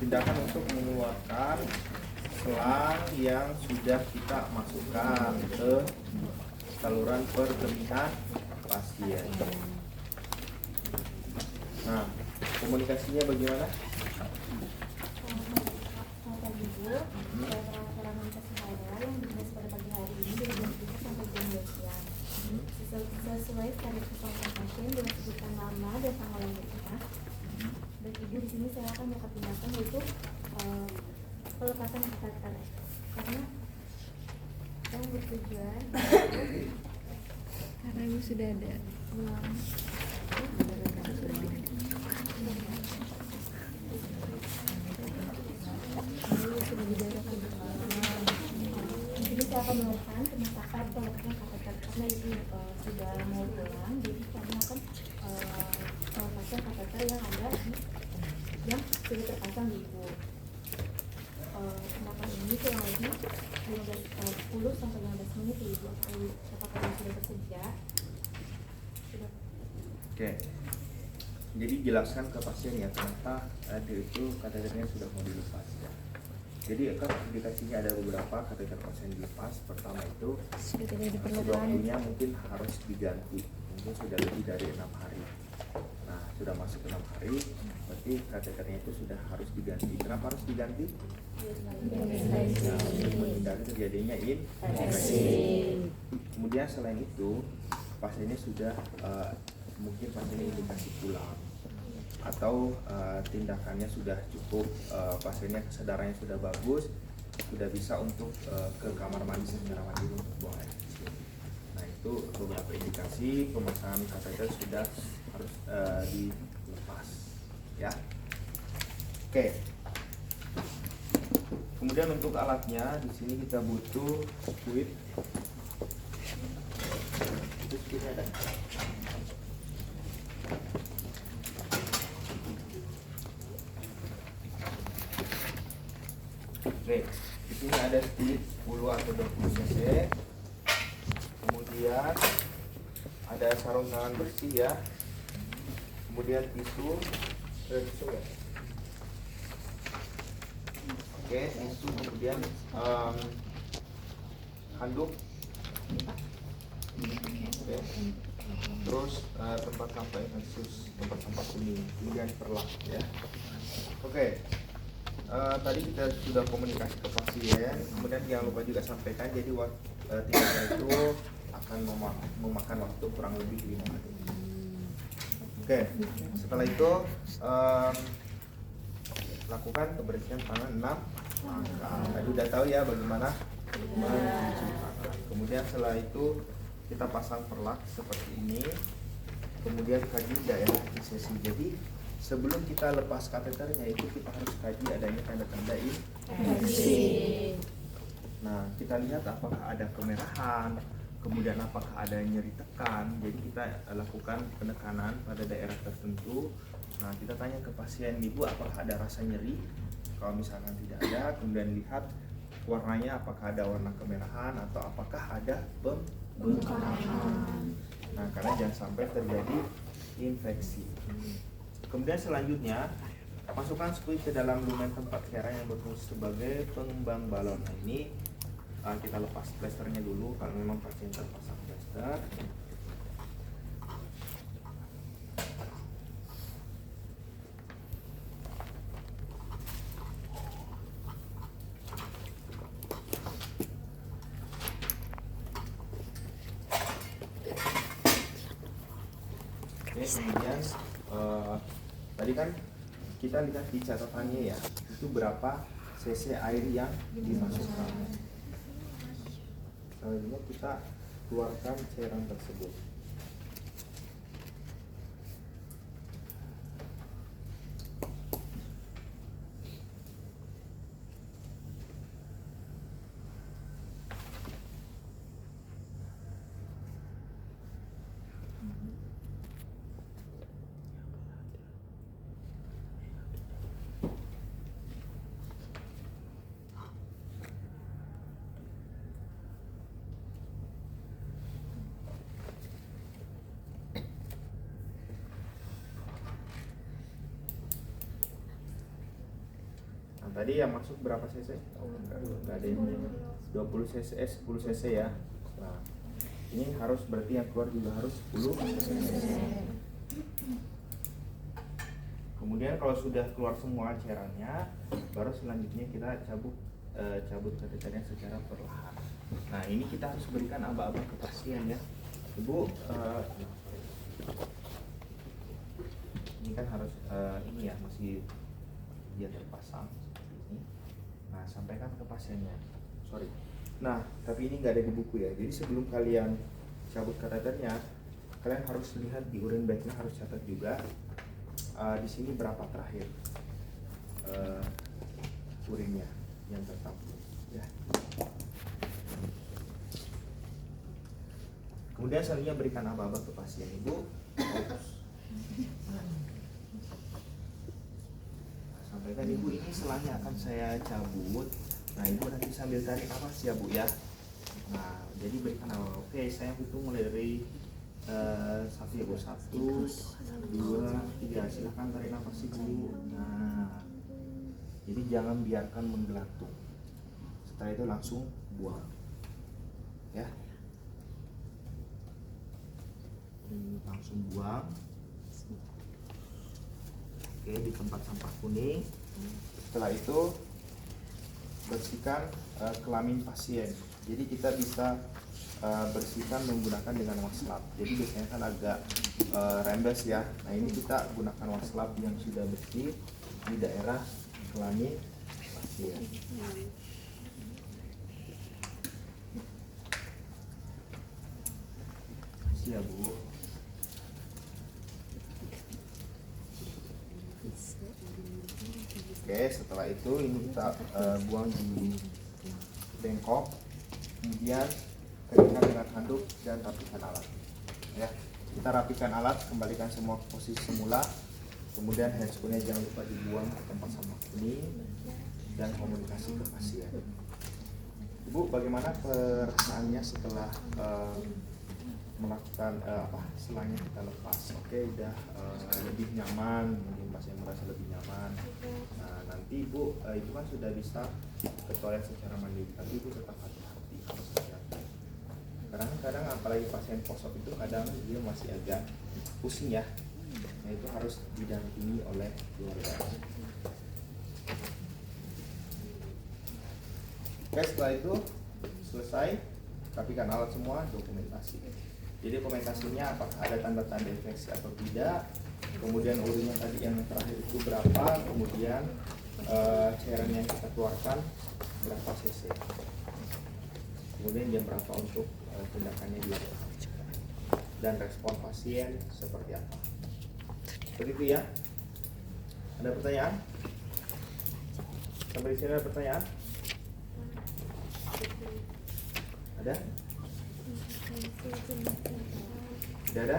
tindakan untuk mengeluarkan selang yang sudah kita masukkan ke saluran perkemihan pasien. Nah, komunikasinya bagaimana? Sesuai tarif keselamatan pasien dengan sebutan nama dan tanggal lahirnya. Dan ibu di sini saya akan melakukan tindakan yaitu pelepasan kateter karena yang bertujuan karena ibu sudah ada uang. Jadi saya akan melakukan pemasukan pelepasan kateter karena ibu sudah mau pulang, jadi saya akan pelepasan kateter yang ada yang sudah terpasang di ibu. Tindakan ini kurang lebih 10 sampai 15 menit ya ibu. Apakah ibu sudah bersedia? Sudah. Oke. Jadi jelaskan ke pasien ya kenapa itu kateternya sudah mau dilepas ya. Jadi indikasinya ada beberapa kateter pasien dilepas. Pertama itu Sudah tidak diperlukan. waktunya mungkin harus diganti. Mungkin sudah lebih dari 6 hari. Nah, sudah masuk ke 6 hari, berarti kateternya itu sudah harus diganti. Kenapa harus diganti? Nah, untuk menghindari terjadinya infeksi. Kemudian selain itu, pasiennya sudah mungkin pasiennya indikasi pulang atau tindakannya sudah cukup, pasiennya kesadarannya sudah bagus, sudah bisa untuk ke kamar mandi secara mandiri untuk buang air kecil. Nah, itu beberapa indikasi pemasangan kateter sudah harus dilepas ya. Oke. Kemudian untuk alatnya di sini kita butuh squid. Itu squidnya ada. Oke, di sini ada squid 10 atau 20 cc. Kemudian ada sarung tangan bersih ya. Kemudian tisu ya. Oke, tisu, kemudian handuk. Oke. Terus tempat sampah infeksius, tempat sampah kuning, kemudian perlak ya. Oke. Tadi kita sudah komunikasi ke pasien, kemudian jangan lupa juga sampaikan jadi tindakan itu akan memakan waktu kurang lebih 5 menit. Oke, setelah itu lakukan kebersihan tangan 6 langkah. Tadi udah tahu ya bagaimana mencuci tangan. Kemudian setelah itu kita pasang perlak seperti ini. Kemudian kaji daerah insesi. Jadi sebelum kita lepas kateternya itu kita harus kaji adanya tanda-tanda infeksi. Nah, kita lihat apakah ada kemerahan, kemudian apakah ada nyeri tekan. Jadi kita lakukan penekanan pada daerah tertentu. Nah, kita tanya ke pasien, ibu apakah ada rasa nyeri? Kalau misalkan tidak ada, kemudian lihat warnanya apakah ada warna kemerahan atau apakah ada pembengkakan. Nah, karena jangan sampai terjadi infeksi. Kemudian selanjutnya masukkan squid ke dalam lumen tempat cairan yang berfungsi sebagai pengembang balon. Nah, ini kita lepas plasternya dulu kalau memang pasien terpasang plaster. Oke, kemudian tadi kan kita lihat di catatannya ya, itu berapa cc air yang dimasukkan. Selanjutnya kita keluarkan cairan tersebut. Nah, tadi yang masuk berapa cc? Enggak ada yang 20 cc, 10 cc ya. Nah, ini harus berarti yang keluar juga harus 10 cc. Kemudian kalau sudah keluar semua cairannya, baru selanjutnya kita cabut kateternya secara perlahan. Nah, ini kita harus berikan aba-aba ke pasien ya. Ibu, ini kan harus ini ya, masih dia terpasang seperti ini. Nah, sampaikan ke pasiennya. Sorry. Nah, tapi ini nggak ada di buku ya. Jadi sebelum kalian cabut kateternya, kalian harus lihat di urine bagnya, harus catat juga di sini berapa terakhir urinnya yang tetap ya. Kemudian selanjutnya berikan aba-aba ke pasien. Ibu sampaikan, ibu ini selangnya akan saya cabut. Nah, ibu nanti sambil tarik nafas ya bu ya. Nah, jadi berikan aba-aba. Oke, saya hitung mulai dari 1 ya bu. 1, 2, 3. Silahkan tarik nafas ibu. Nah, jadi jangan biarkan menggelantung. Setelah itu langsung buang ya. Langsung buang. Oke, di tempat sampah kuning. Setelah itu bersihkan kelamin pasien. Jadi kita bisa bersihkan menggunakan dengan washcloth. Jadi biasanya kan agak rembes ya. Nah, ini kita gunakan washcloth yang sudah bersih di daerah kelamin pasien. Siap bu. Oke, setelah itu ini kita buang di bengkok, kemudian keringkan dengan handuk dan rapikan alat. Ya, kita rapikan alat, kembalikan semua ke posisi semula, kemudian handscoon-nya jangan lupa dibuang ke tempat sampah kuning dan komunikasi ke pasien. Ibu, bagaimana perasaannya setelah melakukan selangnya kita lepas? Oke, udah lebih nyaman, mungkin pasien merasa lebih nyaman. Nah, nanti ibu itu kan sudah bisa ke toilet secara mandiri, tapi ibu tetap hati-hati, harus hati-hati. Kadang-kadang apalagi pasien posop itu kadang dia masih agak pusing ya. Nah, itu harus didampingi oleh keluarga. Oke, setelah itu selesai, rapikan alat semua, dokumentasi. Jadi dokumentasinya apakah ada tanda-tanda infeksi atau tidak, kemudian urinnya tadi yang terakhir itu berapa, kemudian cairan yang kita keluarkan berapa cc, kemudian jam berapa untuk tindakannya dilakukan, dan respon pasien seperti apa. Begitu ya. Ada pertanyaan? Sampai di sini ada pertanyaan? Ada? Tidak ada?